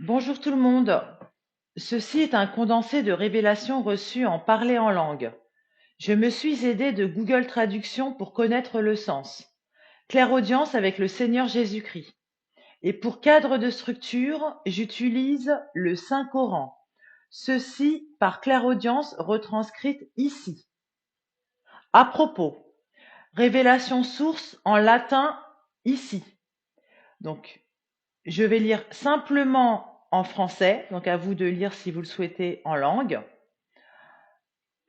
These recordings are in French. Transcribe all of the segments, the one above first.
Bonjour tout le monde. Ceci est un condensé de révélations reçues en parler en langue. Je me suis aidé de Google Traduction pour connaître le sens. Clairaudience avec le Seigneur Jésus-Christ. Et pour cadre de structure, j'utilise le Saint-Coran. Ceci par clairaudience retranscrite ici. À propos, révélation source en latin ici. Donc, je vais lire simplement en français, donc à vous de lire si vous le souhaitez en langue.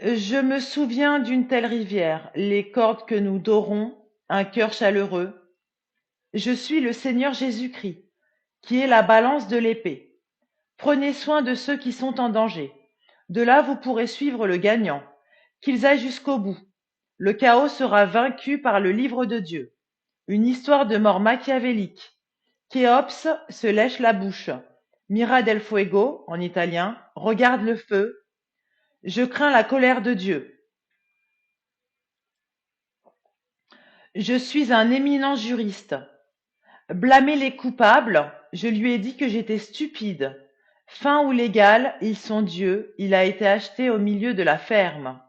Je me souviens d'une telle rivière, les cordes que nous dorons, un cœur chaleureux. Je suis le Seigneur Jésus-Christ, qui est la balance de l'épée. Prenez soin de ceux qui sont en danger. De là, vous pourrez suivre le gagnant. Qu'ils aillent jusqu'au bout. Le chaos sera vaincu par le livre de Dieu. Une histoire de mort machiavélique. Khéops se lèche la bouche. Mira del fuego, en italien, regarde le feu. Je crains la colère de Dieu. Je suis un éminent juriste. Blâmer les coupables, je lui ai dit que j'étais stupide. Fin ou légal, ils sont Dieu, il a été acheté au milieu de la ferme.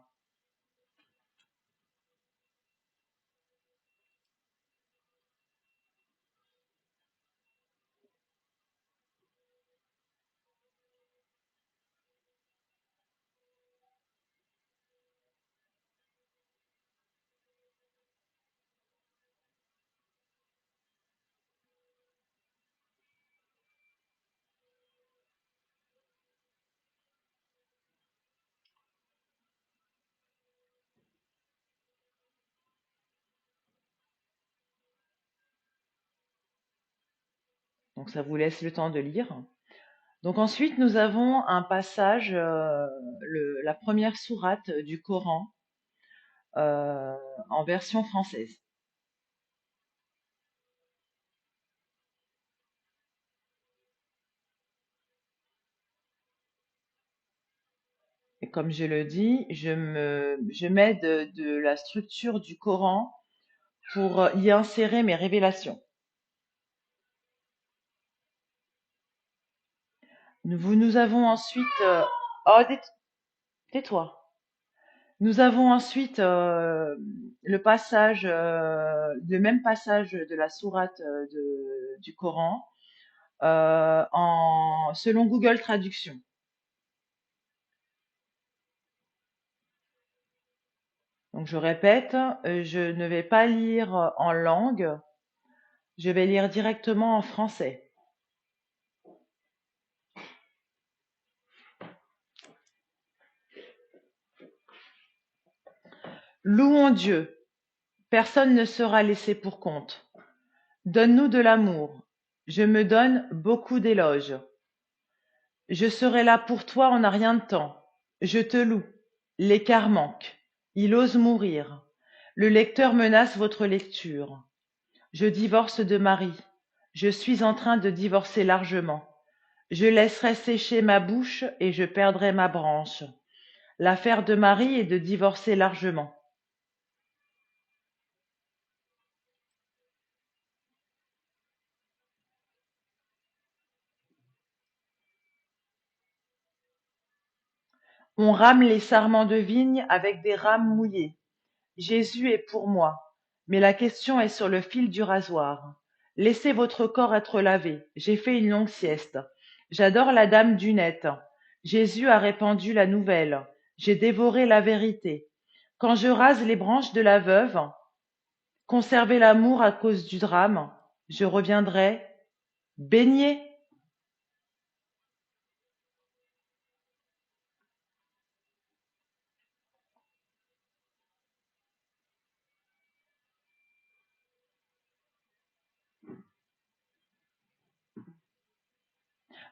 Donc ça vous laisse le temps de lire. Donc ensuite, nous avons un passage, la première sourate du Coran euh, en version française. Et comme je le dis, je m'aide de la structure du Coran pour y insérer mes révélations. Nous avons ensuite, oh, tais-toi. Nous avons ensuite le même passage de la sourate du Coran selon Google Traduction. Donc je répète, je ne vais pas lire en langue, je vais lire directement en français. Louons Dieu, personne ne sera laissé pour compte. Donne-nous de l'amour, je me donne beaucoup d'éloges. Je serai là pour toi en un rien de temps. Je te loue. L'écart manque. Il ose mourir. Le lecteur menace votre lecture. Je divorce de Marie. Je suis en train de divorcer largement. Je laisserai sécher ma bouche et je perdrai ma branche. L'affaire de Marie est de divorcer largement. On rame les sarments de vigne avec des rames mouillées. Jésus est pour moi, mais la question est sur le fil du rasoir. Laissez votre corps être lavé. J'ai fait une longue sieste. J'adore la dame du net. Jésus a répandu la nouvelle. J'ai dévoré la vérité. Quand je rase les branches de la veuve, conservez l'amour à cause du drame. Je reviendrai. Baigné.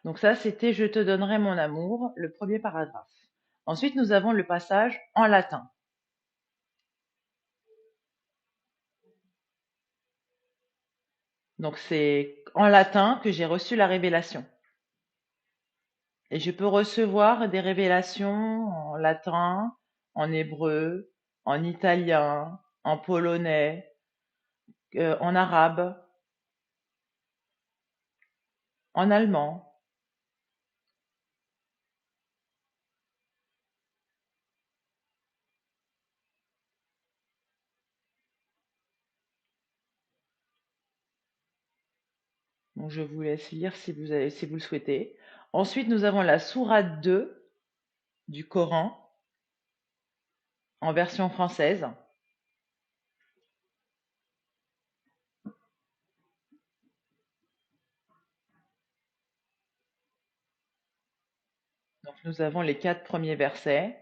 Donc ça, c'était Je te donnerai mon amour, le premier paragraphe. Ensuite, nous avons le passage en latin. Donc c'est en latin que j'ai reçu la révélation. Et je peux recevoir des révélations en latin, en hébreu, en italien, en polonais, en arabe, en allemand. Donc, je vous laisse lire si vous le souhaitez. Ensuite, nous avons la sourate 2 du Coran en version française. Donc, nous avons les 4 premiers versets.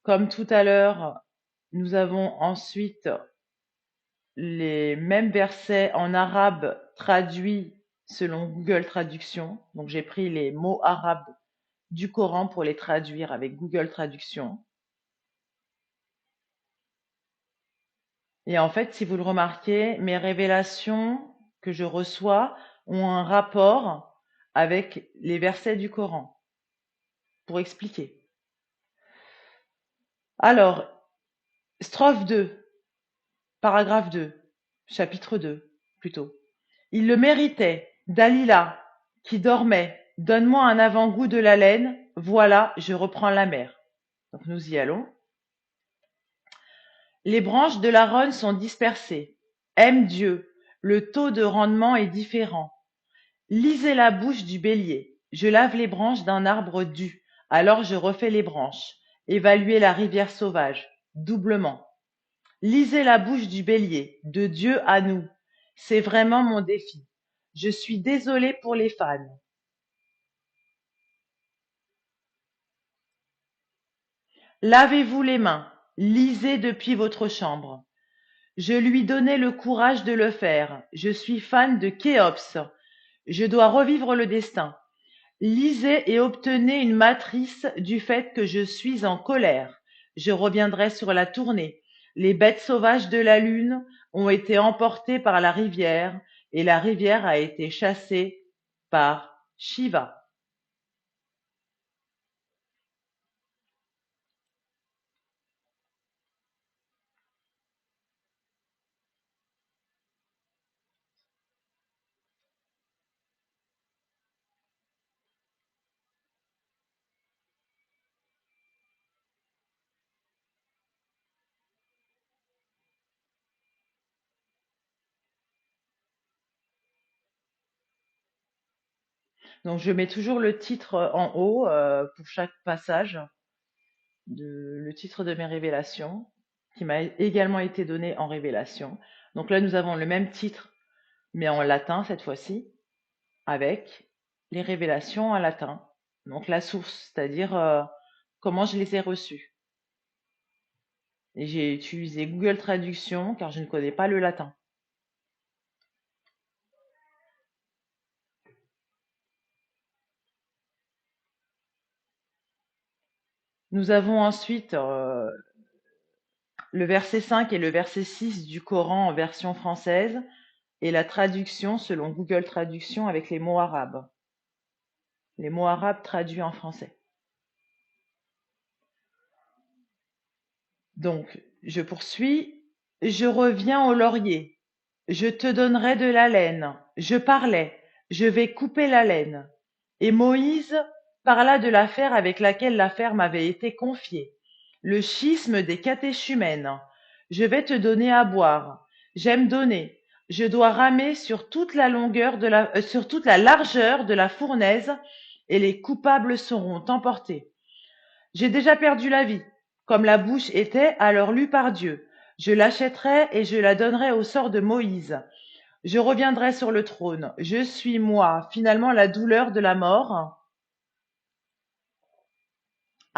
Comme tout à l'heure, nous avons ensuite les mêmes versets en arabe traduits selon Google Traduction. Donc, j'ai pris les mots arabes du Coran pour les traduire avec Google Traduction. Et en fait, si vous le remarquez, mes révélations que je reçois ont un rapport avec les versets du Coran pour expliquer. Alors, strophe 2, paragraphe 2, chapitre 2, plutôt. Il le méritait, Dalila, qui dormait. Donne-moi un avant-goût de la laine, voilà, je reprends la mer. Donc nous y allons. Les branches de la Rhône sont dispersées. Aime Dieu, le taux de rendement est différent. Lisez la bouche du bélier. Je lave les branches d'un arbre dû, alors je refais les branches. Évaluez la rivière sauvage, doublement. Lisez la bouche du bélier, de Dieu à nous. C'est vraiment mon défi. Je suis désolé pour les fans. Lavez-vous les mains, lisez depuis votre chambre. Je lui donnais le courage de le faire. Je suis fan de Khéops. Je dois revivre le destin. Lisez et obtenez une matrice du fait que je suis en colère. Je reviendrai sur la tournée. Les bêtes sauvages de la lune ont été emportées par la rivière et la rivière a été chassée par Shiva. Donc je mets toujours le titre en haut pour chaque passage, le titre de mes révélations, qui m'a également été donné en révélation. Donc là, nous avons le même titre, mais en latin cette fois-ci, avec les révélations en latin. Donc la source, c'est-à-dire comment je les ai reçues. Et j'ai utilisé Google Traduction car je ne connais pas le latin. Nous avons ensuite le verset 5 et le verset 6 du Coran en version française et la traduction selon Google Traduction avec les mots arabes traduits en français. Donc, je poursuis. Je reviens au laurier. Je te donnerai de la laine. Je parlais. Je vais couper la laine. Et Moïse parla de l'affaire avec laquelle l'affaire m'avait été confiée. Le schisme des catéchumènes. Je vais te donner à boire. J'aime donner. Je dois ramer sur toute la longueur sur toute la largeur de la fournaise et les coupables seront emportés. J'ai déjà perdu la vie, comme la bouche était alors lue par Dieu. Je l'achèterai et je la donnerai au sort de Moïse. Je reviendrai sur le trône. Je suis moi. Finalement, la douleur de la mort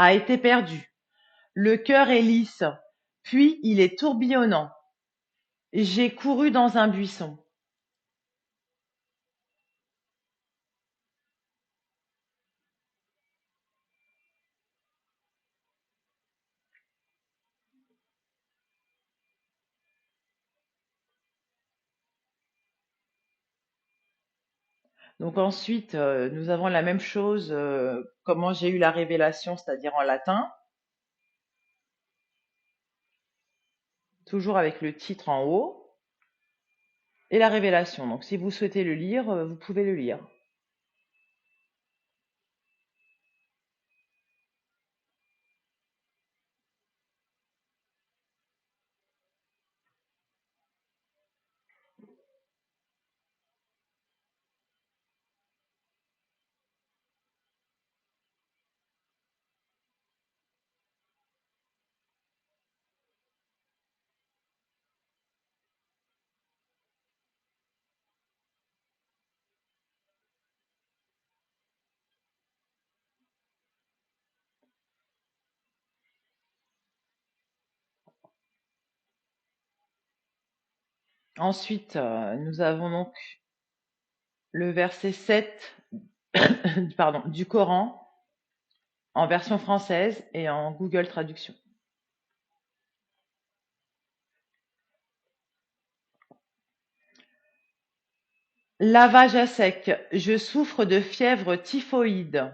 a été perdue. Le cœur est lisse, puis il est tourbillonnant. J'ai couru dans un buisson. Donc ensuite, nous avons la même chose, comment j'ai eu la révélation, c'est-à-dire en latin, toujours avec le titre en haut, et la révélation. Donc si vous souhaitez le lire, vous pouvez le lire. Ensuite, nous avons donc le verset 7 pardon, du Coran en version française et en Google Traduction. Lavage à sec. Je souffre de fièvre typhoïde.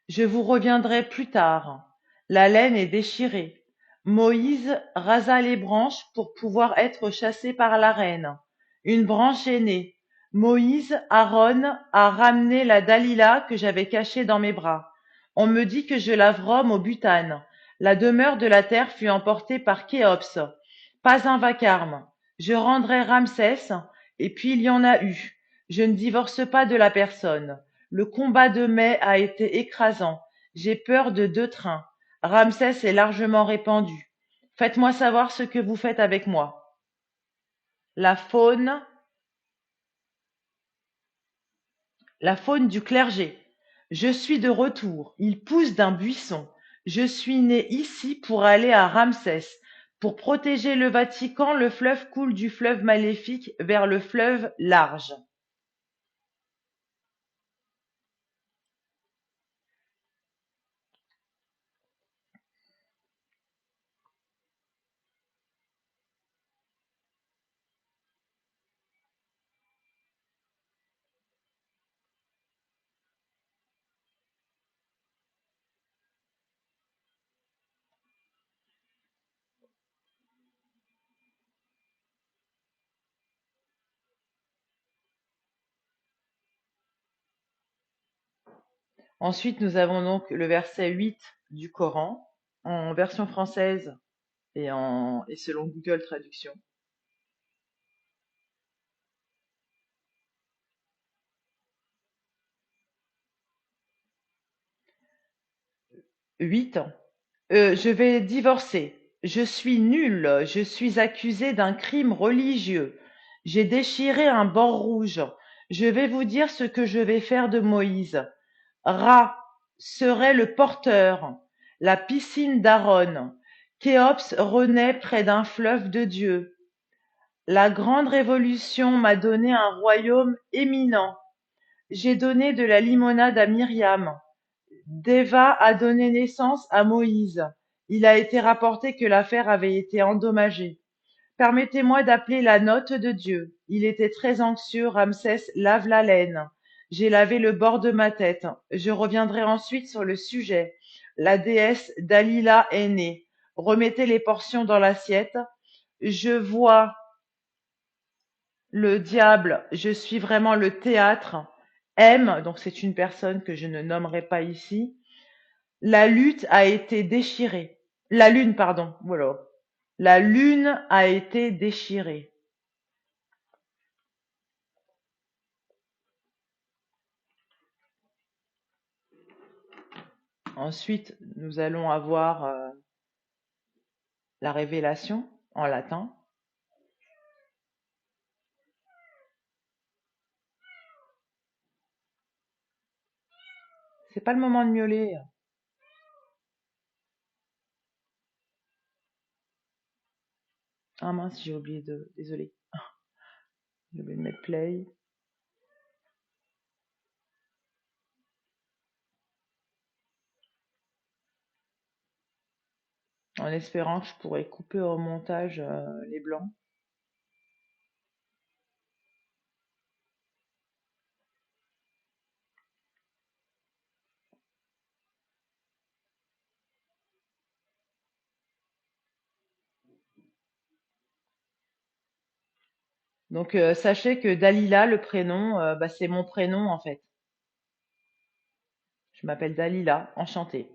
Je vous reviendrai plus tard. La laine est déchirée. Moïse rasa les branches pour pouvoir être chassé par la reine. Une branche est née. Moïse, Aaron, a ramené la Dalila que j'avais cachée dans mes bras. On me dit que je la vrome au butane. La demeure de la terre fut emportée par Khéops. Pas un vacarme. Je rendrai Ramsès, et puis il y en a eu. Je ne divorce pas de la personne. Le combat de mai a été écrasant. J'ai peur de 2 trains. Ramsès est largement répandu. Faites-moi savoir ce que vous faites avec moi. La faune, la faune du clergé. Je suis de retour. Il pousse d'un buisson. Je suis né ici pour aller à Ramsès. Pour protéger le Vatican, le fleuve coule du fleuve maléfique vers le fleuve large. Ensuite, nous avons donc le verset 8 du Coran en version française et selon Google Traduction. 8. Je vais divorcer. Je suis nul. Je suis accusé d'un crime religieux. J'ai déchiré un bord rouge. Je vais vous dire ce que je vais faire de Moïse. Ra serait le porteur, la piscine d'Aaron. Khéops renaît près d'un fleuve de Dieu. La grande révolution m'a donné un royaume éminent. J'ai donné de la limonade à Myriam. Déva a donné naissance à Moïse. Il a été rapporté que l'affaire avait été endommagée. Permettez-moi d'appeler la note de Dieu. Il était très anxieux. Ramsès lave la laine. J'ai lavé le bord de ma tête. Je reviendrai ensuite sur le sujet. La déesse Dalila est née. Remettez les portions dans l'assiette. Je vois le diable, je suis vraiment le théâtre. M, donc c'est une personne que je ne nommerai pas ici. La lutte a été déchirée. La lune, pardon. Voilà. La lune a été déchirée. Ensuite, nous allons avoir la révélation en latin. C'est pas le moment de miauler. Ah mince, j'ai oublié de. Désolé. J'ai oublié de mettre play. En espérant que je pourrais couper au montage les blancs. Donc sachez que Dalila, le prénom, bah, c'est mon prénom en fait. Je m'appelle Dalila, enchantée.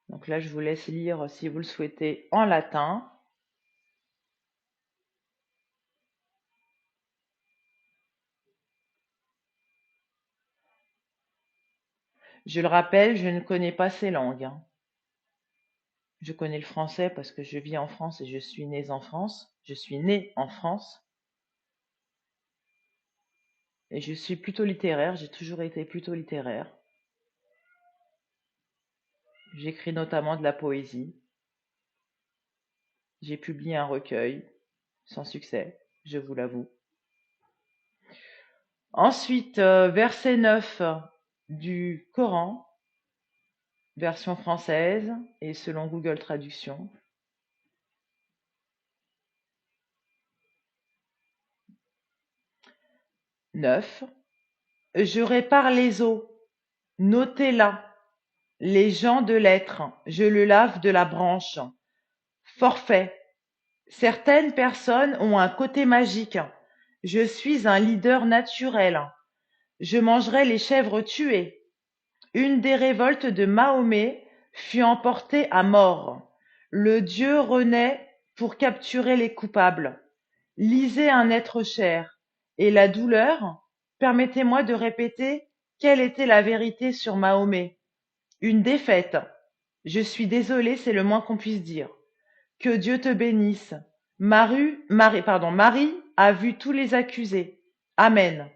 Donc là, je vous laisse lire si vous le souhaitez en latin. Je le rappelle, je ne connais pas ces langues, hein. Je connais le français parce que je vis en France et je suis née en France. Je suis née en France et je suis plutôt littéraire. J'ai toujours été plutôt littéraire. J'écris notamment de la poésie. J'ai publié un recueil, sans succès, je vous l'avoue. Ensuite, verset 9 du Coran, version française et selon Google Traduction. « 9. Je répare les eaux, notez-la, les gens de l'être, je le lave de la branche. Forfait. Certaines personnes ont un côté magique. Je suis un leader naturel. Je mangerai les chèvres tuées. Une des révoltes de Mahomet fut emportée à mort. Le dieu renaît pour capturer les coupables. Lisez un être cher. Et la douleur, permettez-moi de répéter quelle était la vérité sur Mahomet. Une défaite. Je suis désolé, c'est le moins qu'on puisse dire. Que Dieu te bénisse. Marie a vu tous les accusés. Amen.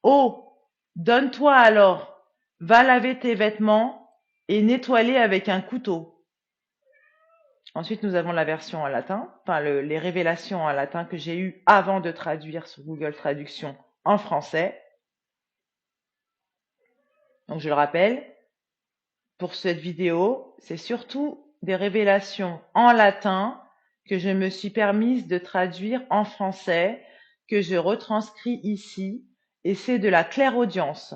Oh, donne-toi alors, va laver tes vêtements et nettoie-les avec un couteau. Ensuite, nous avons la version en latin, enfin les révélations en latin que j'ai eues avant de traduire sur Google Traduction en français. Donc, je le rappelle, pour cette vidéo, c'est surtout des révélations en latin que je me suis permise de traduire en français, que je retranscris ici, et c'est de la clairaudience.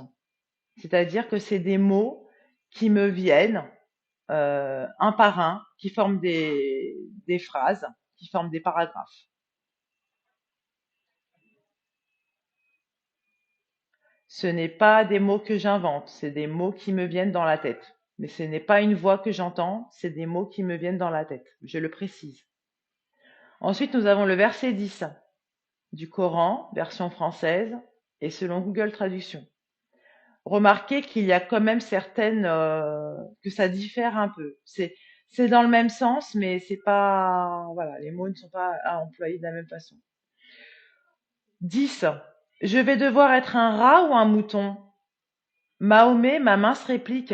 C'est-à-dire que c'est des mots qui me viennent un par un, qui forment des phrases, qui forment des paragraphes. Ce n'est pas des mots que j'invente, c'est des mots qui me viennent dans la tête. Mais ce n'est pas une voix que j'entends, c'est des mots qui me viennent dans la tête, je le précise. Ensuite, nous avons le verset 10 du Coran, version française, et selon Google Traduction. Remarquez qu'il y a quand même certaines que ça diffère un peu. C'est dans le même sens, mais c'est pas voilà, les mots ne sont pas à employer de la même façon. 10. Je vais devoir être un rat ou un mouton? Mahomet, ma mince réplique.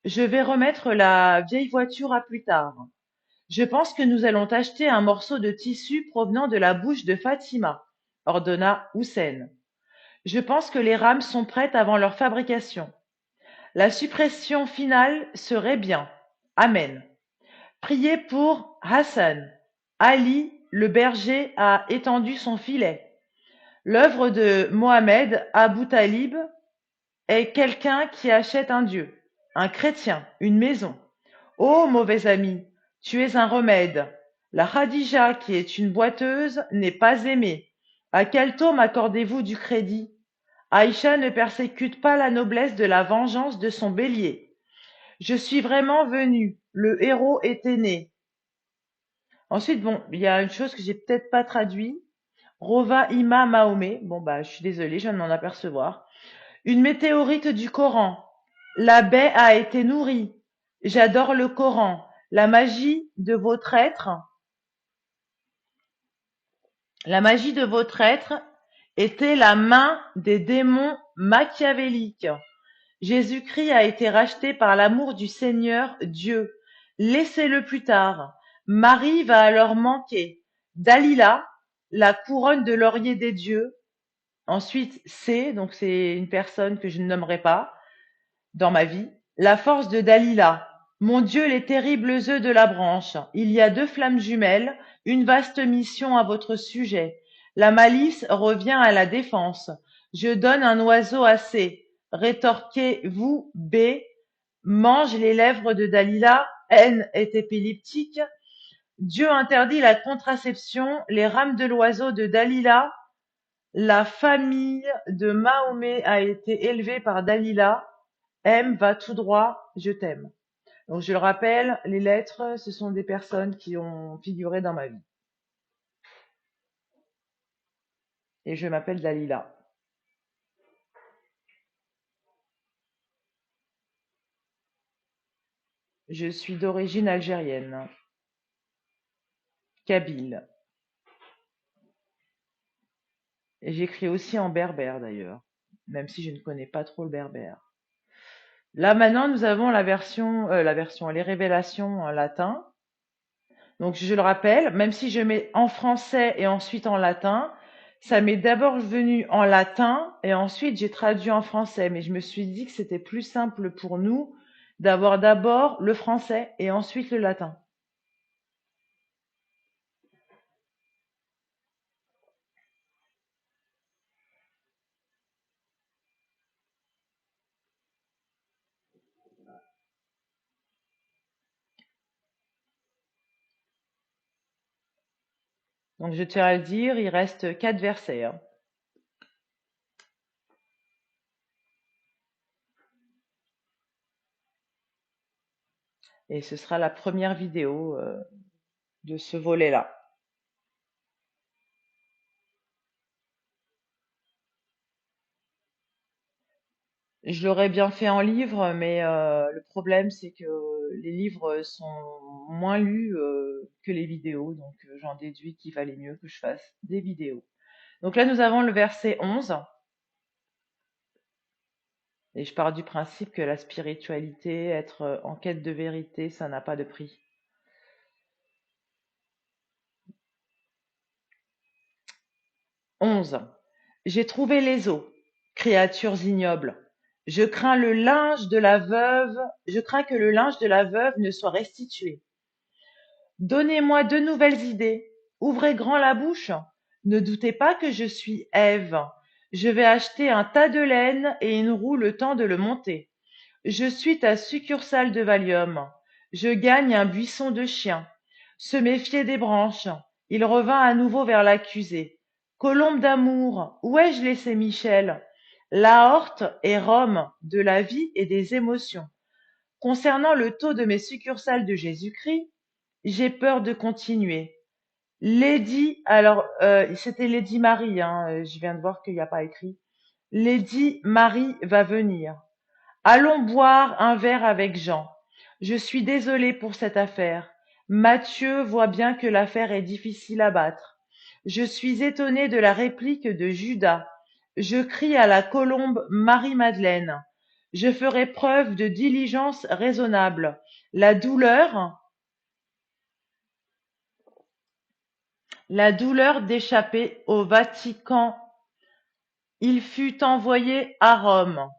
Je vais remettre la vieille voiture à plus tard. Je pense que nous allons acheter un morceau de tissu provenant de la bouche de Fatima, ordonna Hussein. Je pense que les rames sont prêtes avant leur fabrication. La suppression finale serait bien. Amen. Priez pour Hassan. Ali, le berger, a étendu son filet. L'œuvre de Mohamed Abou Talib est quelqu'un qui achète un dieu, un chrétien, une maison. Ô mauvais ami, tu es un remède. La Khadija, qui est une boiteuse, n'est pas aimée. À quel taux m'accordez-vous du crédit? Aïcha ne persécute pas la noblesse de la vengeance de son bélier. Je suis vraiment venu. Le héros était né. Ensuite, bon, il y a une chose que j'ai peut-être pas traduit. Rova Ima Mahomet. Bon, bah, je suis désolée, je viens de m'en apercevoir. Une météorite du Coran. La baie a été nourrie. J'adore le Coran. La magie de votre être. La magie de votre être était la main des démons machiavéliques. Jésus-Christ a été racheté par l'amour du Seigneur Dieu. Laissez-le plus tard. Marie va alors manquer. Dalila, la couronne de laurier des dieux. Ensuite, donc c'est une personne que je ne nommerai pas dans ma vie. La force de Dalila. Mon Dieu, les terribles œufs de la branche. Il y a deux flammes jumelles, une vaste mission à votre sujet. La malice revient à la défense. Je donne un oiseau à C. Rétorquez-vous B. Mange les lèvres de Dalila. N est épileptique. Dieu interdit la contraception. Les rames de l'oiseau de Dalila. La famille de Mahomet a été élevée par Dalila. M va tout droit, je t'aime. Donc je le rappelle, les lettres, ce sont des personnes qui ont figuré dans ma vie. Et je m'appelle Dalila. Je suis d'origine algérienne, kabyle. Et j'écris aussi en berbère d'ailleurs. même si je ne connais pas trop le berbère. Là maintenant, nous avons les révélations en latin. Donc je le rappelle, même si je mets en français et ensuite en latin, ça m'est d'abord venu en latin et ensuite j'ai traduit en français. Mais je me suis dit que c'était plus simple pour nous d'avoir d'abord le français et ensuite le latin. Donc je tiens à le dire, il reste 4 versets, hein. Et ce sera la première vidéo de ce volet-là. Je l'aurais bien fait en livre, mais le problème c'est que les livres sont moins lus que les vidéos, donc j'en déduis qu'il valait mieux que je fasse des vidéos. Donc là, nous avons le verset 11, et je pars du principe que la spiritualité, être en quête de vérité, ça n'a pas de prix. 11. J'ai trouvé les os, créatures ignobles. Je crains que le linge de la veuve ne soit restitué. Donnez-moi de nouvelles idées. Ouvrez grand la bouche. Ne doutez pas que je suis Ève. Je vais acheter un tas de laine et une roue le temps de le monter. Je suis ta succursale de Valium. Je gagne un buisson de chiens. Se méfier des branches. Il revint à nouveau vers l'accusé. Colombe d'amour, où ai-je laissé Michel? L'aorte est Rome, de la vie et des émotions. Concernant le taux de mes succursales de Jésus-Christ, j'ai peur de continuer. C'était Lady Marie, hein, je viens de voir qu'il n'y a pas écrit. Lady Marie va venir. Allons boire un verre avec Jean. Je suis désolée pour cette affaire. Mathieu voit bien que l'affaire est difficile à battre. Je suis étonnée de la réplique de Judas. Je crie à la colombe Marie-Madeleine. Je ferai preuve de diligence raisonnable. La douleur, la douleur d'échapper au Vatican. Il fut envoyé à Rome.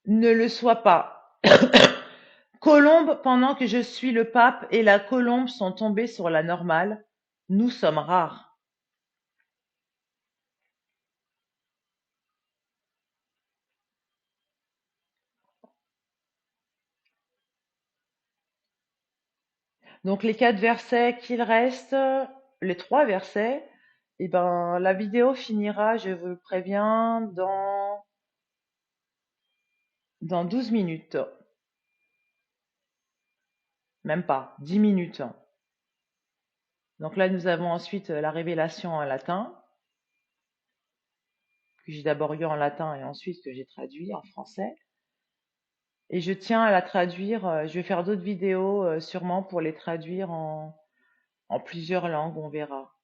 Ne le sois pas. Colombe pendant que je suis le pape et la colombe sont tombés sur la normale. Nous sommes rares. Donc les 4 versets qu'il reste, les 3 versets, eh ben la vidéo finira, je vous le préviens, dans 12 minutes. Même pas, 10 minutes. Donc là, nous avons ensuite la révélation en latin, que j'ai d'abord eu en latin et ensuite que j'ai traduit en français. Et je tiens à la traduire, je vais faire d'autres vidéos sûrement pour les traduire en plusieurs langues, on verra.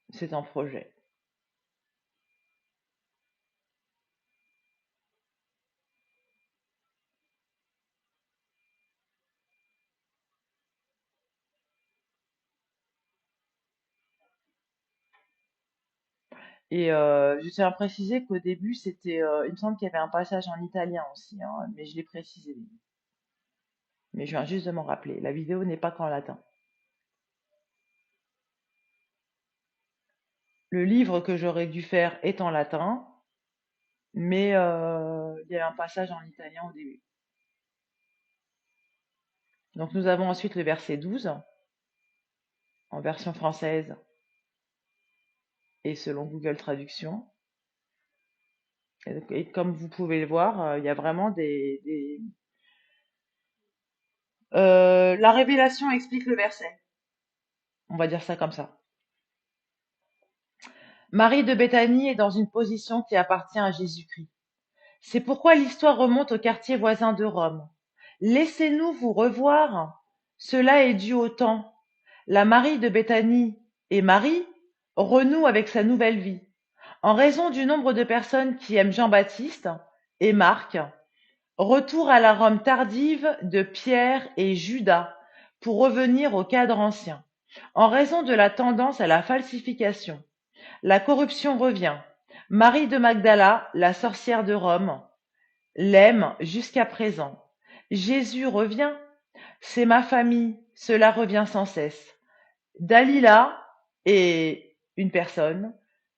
C'est un projet. Et je tiens à préciser qu'au début, il me semble qu'il y avait un passage en italien aussi, hein, mais je l'ai précisé. Mais je viens juste de m'en rappeler. La vidéo n'est pas qu'en latin. Le livre que j'aurais dû faire est en latin, mais il y a un passage en italien au début. Donc nous avons ensuite le verset 12 en version française et selon Google Traduction. Et comme vous pouvez le voir, il y a vraiment la révélation explique le verset. On va dire ça comme ça. Marie de Béthanie est dans une position qui appartient à Jésus-Christ. C'est pourquoi l'histoire remonte au quartier voisin de Rome. Laissez-nous vous revoir. Cela est dû au temps. La Marie de Béthanie est Marie, renoue avec sa nouvelle vie. En raison du nombre de personnes qui aiment Jean-Baptiste et Marc, retour à la Rome tardive de Pierre et Judas pour revenir au cadre ancien. En raison de la tendance à la falsification, la corruption revient. Marie de Magdala, la sorcière de Rome, l'aime jusqu'à présent. Jésus revient, c'est ma famille, cela revient sans cesse. Dalila est une personne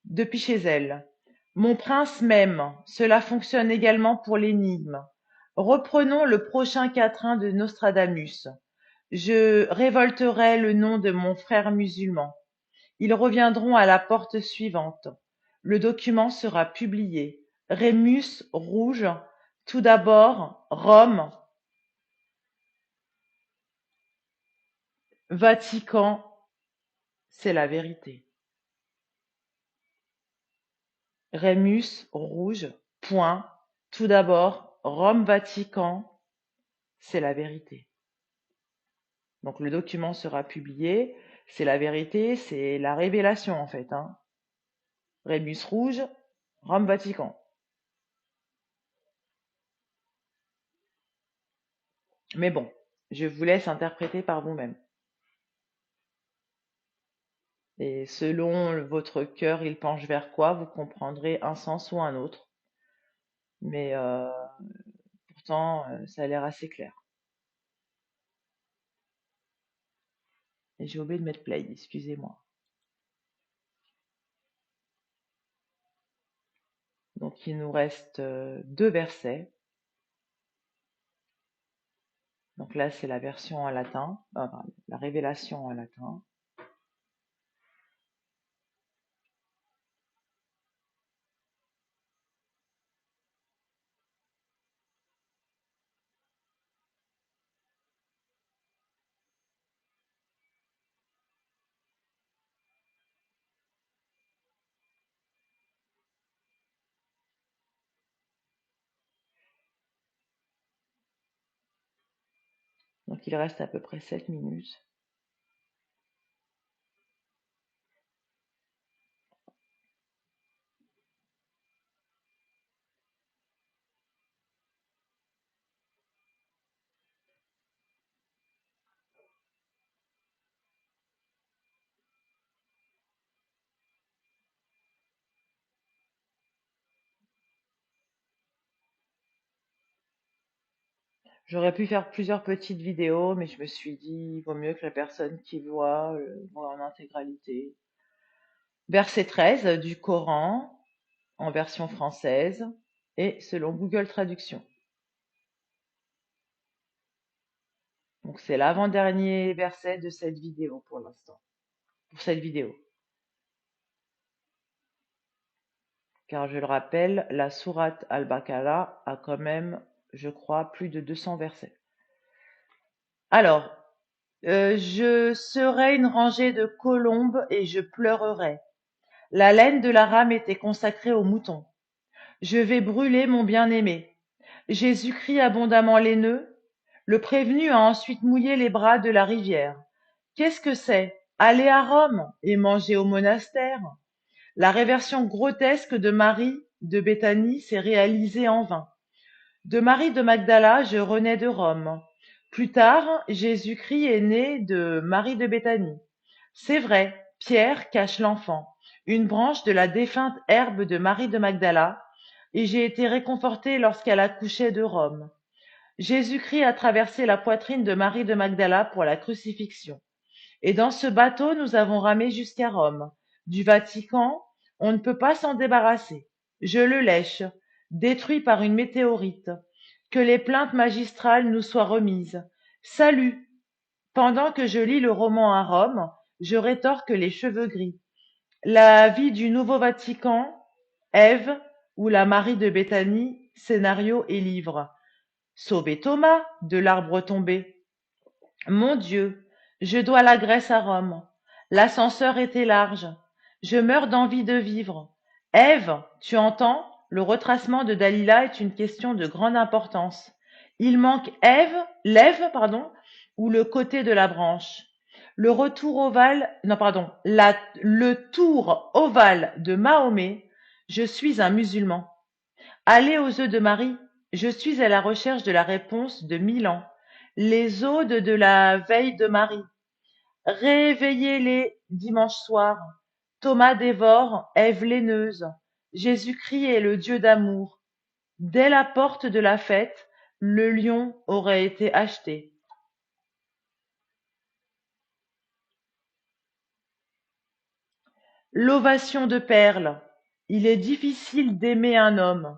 depuis chez elle. Mon prince m'aime, cela fonctionne également pour l'énigme. Reprenons le prochain quatrain de Nostradamus. Je révolterai le nom de mon frère musulman. Ils reviendront à la porte suivante. Le document sera publié. Rémus rouge. Tout d'abord, Rome, Vatican, c'est la vérité. Rémus rouge. Point. Tout d'abord, Rome, Vatican, c'est la vérité. Donc le document sera publié. C'est la vérité, c'est la révélation en fait. Rémus rouge, Rome, Vatican. Mais bon, je vous laisse interpréter par vous-même. Et selon votre cœur, il penche vers quoi, vous comprendrez un sens ou un autre. Mais pourtant, ça a l'air assez clair. Et j'ai oublié de mettre play, excusez-moi. Donc il nous reste deux versets. Donc là, c'est la version en latin, enfin, la révélation en latin. Donc il reste à peu près 7 minutes. J'aurais pu faire plusieurs petites vidéos, mais je me suis dit, il vaut mieux que la personne qui voit voit en intégralité. Verset 13 du Coran, en version française, et selon Google Traduction. Donc c'est l'avant-dernier verset de cette vidéo pour l'instant, pour cette vidéo. Car je le rappelle, la sourate Al-Baqarah a quand même, je crois, plus de 200 versets. Alors, je serai une rangée de colombes et je pleurerai. La laine de la rame était consacrée aux moutons. Je vais brûler mon bien-aimé. Jésus-Christ abondamment laineux. Le prévenu a ensuite mouillé les bras de la rivière. Qu'est-ce que c'est? Aller à Rome et manger au monastère? La réversion grotesque de Marie de Béthanie s'est réalisée en vain. De Marie de Magdala, je renais de Rome. Plus tard, Jésus-Christ est né de Marie de Béthanie. C'est vrai, Pierre cache l'enfant, une branche de la défunte herbe de Marie de Magdala, et j'ai été réconfortée lorsqu'elle accouchait de Rome. Jésus-Christ a traversé la poitrine de Marie de Magdala pour la crucifixion. Et dans ce bateau, nous avons ramé jusqu'à Rome. Du Vatican, on ne peut pas s'en débarrasser. Je le lèche, détruit par une météorite. Que les plaintes magistrales nous soient remises. Salut! Pendant que je lis le roman à Rome, je rétorque les cheveux gris. La vie du Nouveau Vatican, Ève ou la Marie de Béthanie, scénario et livre. Sauver Thomas de l'arbre tombé. Mon Dieu, je dois la Grèce à Rome. L'ascenseur était large. Je meurs d'envie de vivre. Ève, tu entends? Le retracement de Dalila est une question de grande importance. Il manque l'Ève, ou le côté de la branche. le tour ovale de Mahomet, je suis un musulman. Aller aux œufs de Marie, je suis à la recherche de la réponse de Milan. Les odes de la veille de Marie. Réveillez-les dimanche soir. Thomas dévore Ève laineuse. Jésus-Christ est le Dieu d'amour. Dès la porte de la fête, le lion aurait été acheté. L'ovation de perles. Il est difficile d'aimer un homme.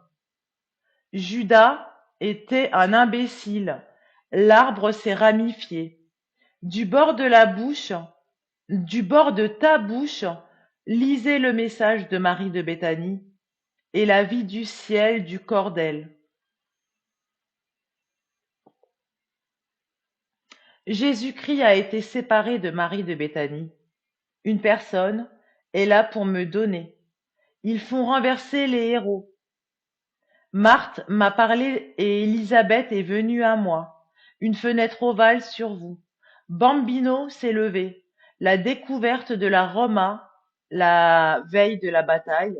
Judas était un imbécile. L'arbre s'est ramifié. Du bord de la bouche, du bord de ta bouche, lisez le message de Marie de Béthanie et la vie du ciel du cordel. Jésus-Christ a été séparé de Marie de Béthanie. Une personne est là pour me donner. Ils font renverser les héros. Marthe m'a parlé et Élisabeth est venue à moi. Une fenêtre ovale sur vous. Bambino s'est levé. La découverte de la Roma, la veille de la bataille.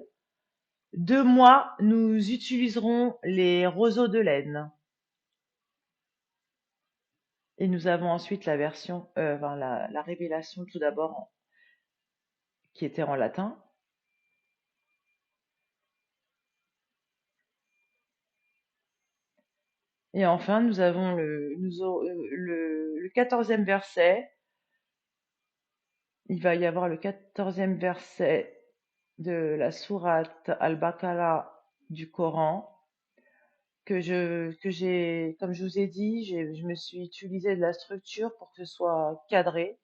2 mois, nous utiliserons les roseaux de laine. Et nous avons ensuite la version, la révélation tout d'abord qui était en latin. Et enfin, nous avons le 14e verset. Il va y avoir le 14e verset de la sourate Al-Baqarah du Coran que j'ai, comme je vous ai dit, je me suis utilisé de la structure pour que ce soit cadré.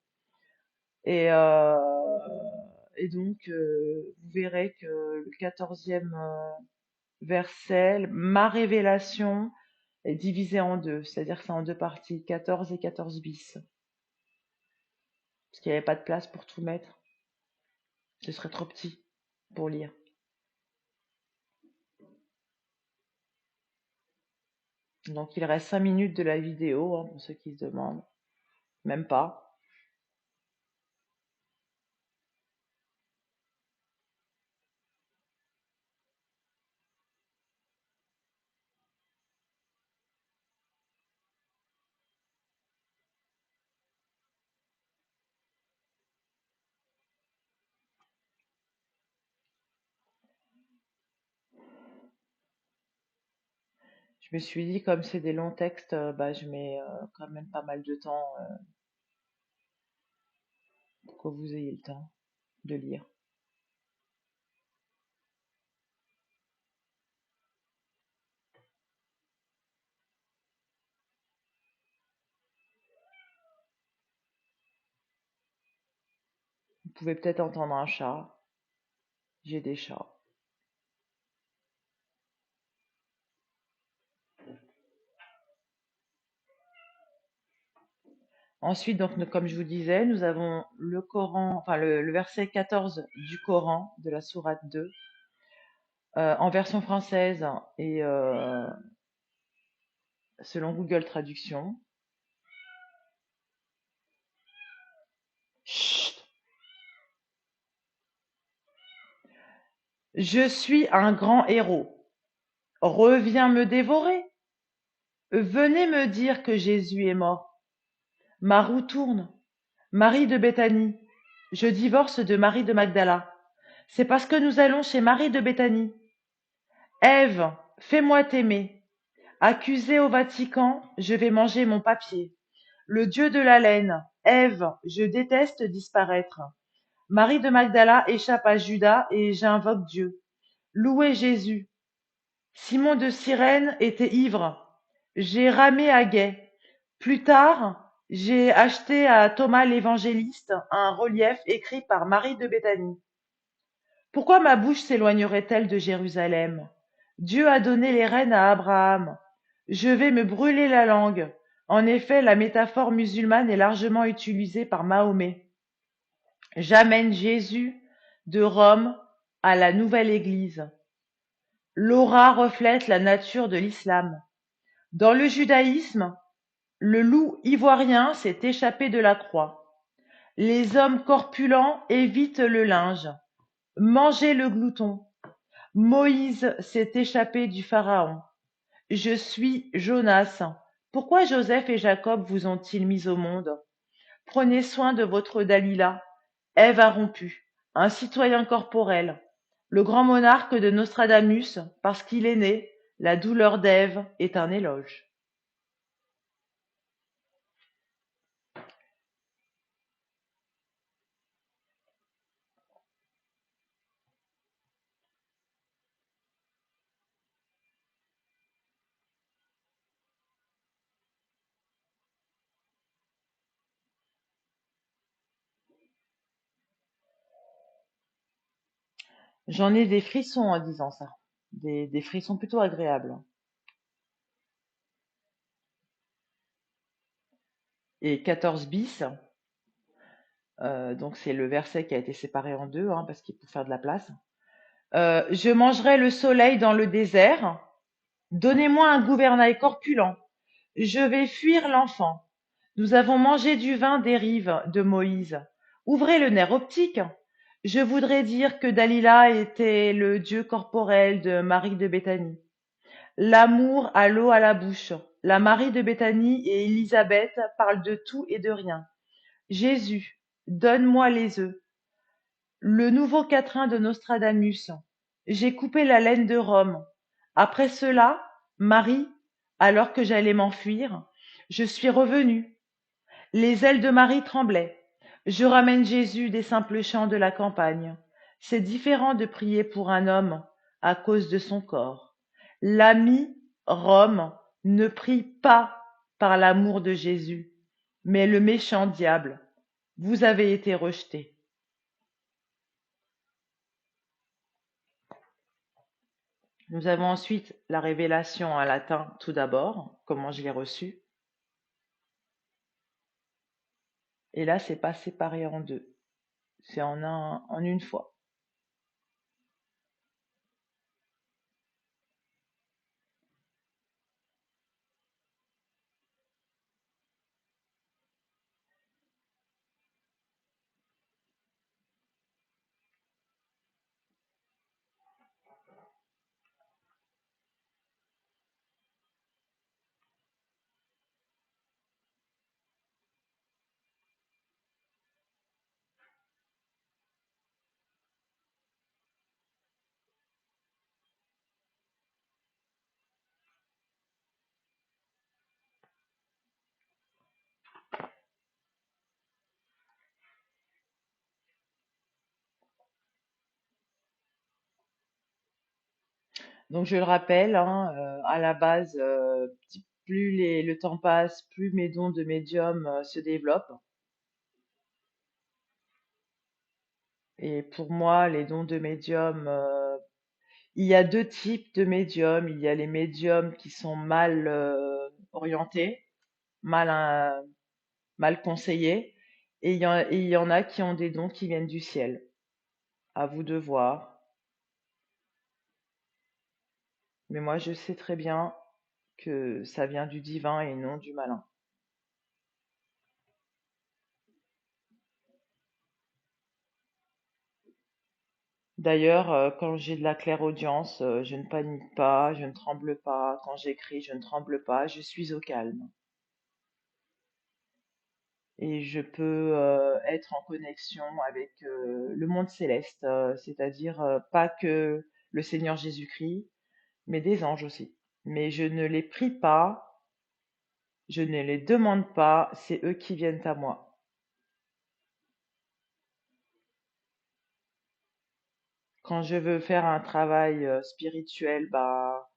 Et, euh, et donc, vous verrez que le 14e verset, ma révélation, est divisé en deux, c'est-à-dire que c'est en deux parties, 14 et 14 bis. Parce qu'il n'y avait pas de place pour tout mettre. Ce serait trop petit pour lire. Donc il reste 5 minutes de la vidéo, hein, pour ceux qui se demandent. Même pas. Je me suis dit, comme c'est des longs textes, je mets quand même pas mal de temps pour que vous ayez le temps de lire. Vous pouvez peut-être entendre un chat. J'ai des chats. Ensuite, donc, comme je vous disais, nous avons le Coran, enfin le verset 14 du Coran, de la sourate 2, en version française et selon Google Traduction. Chut. Je suis un grand héros. Reviens me dévorer. Venez me dire que Jésus est mort. Ma roue tourne. Marie de Béthanie. Je divorce de Marie de Magdala. C'est parce que nous allons chez Marie de Béthanie. Ève, fais-moi t'aimer. Accusée au Vatican, je vais manger mon papier. Le dieu de la laine. Ève, je déteste disparaître. Marie de Magdala échappe à Judas et j'invoque Dieu. Louez Jésus. Simon de Cyrène était ivre. J'ai ramé à guet. Plus tard, j'ai acheté à Thomas l'évangéliste un relief écrit par Marie de Béthanie. Pourquoi ma bouche s'éloignerait-elle de Jérusalem? Dieu a donné les rênes à Abraham. Je vais me brûler la langue. En effet, la métaphore musulmane est largement utilisée par Mahomet. J'amène Jésus de Rome à la nouvelle Église. L'aura reflète la nature de l'islam. Dans le judaïsme, le loup ivoirien s'est échappé de la croix. Les hommes corpulents évitent le linge. Mangez le glouton. Moïse s'est échappé du Pharaon. Je suis Jonas. Pourquoi Joseph et Jacob vous ont-ils mis au monde? Prenez soin de votre Dalila. Ève a rompu. Un citoyen corporel. Le grand monarque de Nostradamus, parce qu'il est né, la douleur d'Ève est un éloge. J'en ai des frissons en disant ça. Des frissons plutôt agréables. Et 14 bis, donc c'est le verset qui a été séparé en deux, hein, parce qu'il faut faire de la place. Je mangerai le soleil dans le désert. Donnez-moi un gouvernail corpulent. Je vais fuir l'enfant. Nous avons mangé du vin des rives de Moïse. Ouvrez le nerf optique. Je voudrais dire que Dalila était le dieu corporel de Marie de Béthanie. L'amour a l'eau à la bouche. La Marie de Béthanie et Élisabeth parlent de tout et de rien. Jésus, donne-moi les œufs. Le nouveau quatrain de Nostradamus. J'ai coupé la laine de Rome. Après cela, Marie, alors que j'allais m'enfuir, je suis revenue. Les ailes de Marie tremblaient. Je ramène Jésus des simples champs de la campagne. C'est différent de prier pour un homme à cause de son corps. L'ami Rome ne prie pas par l'amour de Jésus, mais le méchant diable. Vous avez été rejeté. Nous avons ensuite la révélation en latin tout d'abord, comment je l'ai reçue. Et là, c'est pas séparé en deux. C'est en une fois. Donc je le rappelle, hein, à la base, plus le temps passe, plus mes dons de médium se développent. Et pour moi, les dons de médium, il y a deux types de médiums. Il y a les médiums qui sont mal orientés, mal, mal conseillés, et il y en a qui ont des dons qui viennent du ciel. À vous de voir. Mais moi, je sais très bien que ça vient du divin et non du malin. D'ailleurs, quand j'ai de la clairaudience, je ne panique pas, je ne tremble pas. Quand j'écris, je ne tremble pas, je suis au calme. Et je peux être en connexion avec le monde céleste, c'est-à-dire pas que le Seigneur Jésus-Christ, mais des anges aussi. Mais je ne les prie pas, je ne les demande pas, c'est eux qui viennent à moi. Quand je veux faire un travail spirituel, bah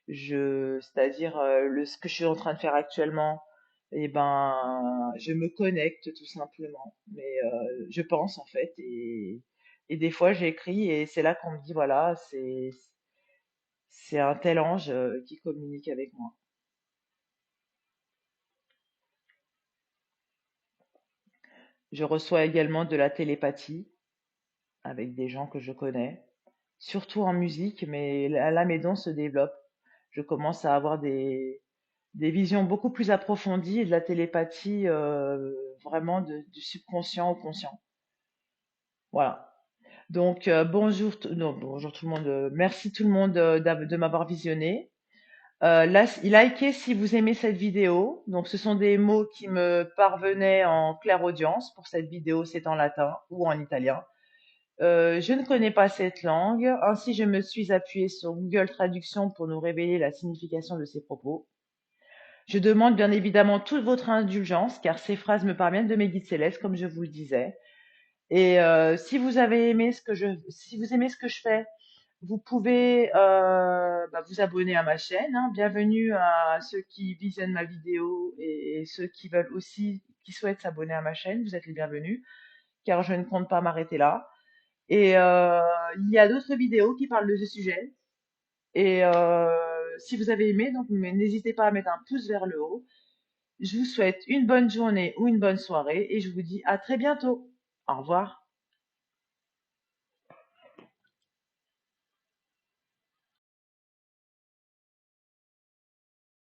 c'est-à-dire ce que je suis en train de faire actuellement, et ben, je me connecte tout simplement. Mais je pense en fait, et des fois j'écris et c'est là qu'on me dit voilà, c'est un tel ange qui communique avec moi. Je reçois également de la télépathie avec des gens que je connais, surtout en musique, mais là mes dons se développent. Je commence à avoir des visions beaucoup plus approfondies et de la télépathie vraiment du subconscient au conscient. Voilà. Donc bonjour, non, bonjour tout le monde. Merci tout le monde de m'avoir visionné. Likez si vous aimez cette vidéo. Donc ce sont des mots qui me parvenaient en clairaudience pour cette vidéo, c'est en latin ou en italien. Je ne connais pas cette langue, ainsi je me suis appuyée sur Google Traduction pour nous révéler la signification de ces propos. Je demande bien évidemment toute votre indulgence, car ces phrases me parviennent de mes guides célestes, comme je vous le disais. Et si vous avez aimé si vous aimez ce que je fais, vous pouvez vous abonner à ma chaîne, hein. Bienvenue à ceux qui visionnent ma vidéo et ceux qui veulent aussi, qui souhaitent s'abonner à ma chaîne. Vous êtes les bienvenus, car je ne compte pas m'arrêter là. Et il y a d'autres vidéos qui parlent de ce sujet. Et si vous avez aimé, donc n'hésitez pas à mettre un pouce vers le haut. Je vous souhaite une bonne journée ou une bonne soirée et je vous dis à très bientôt. Au revoir.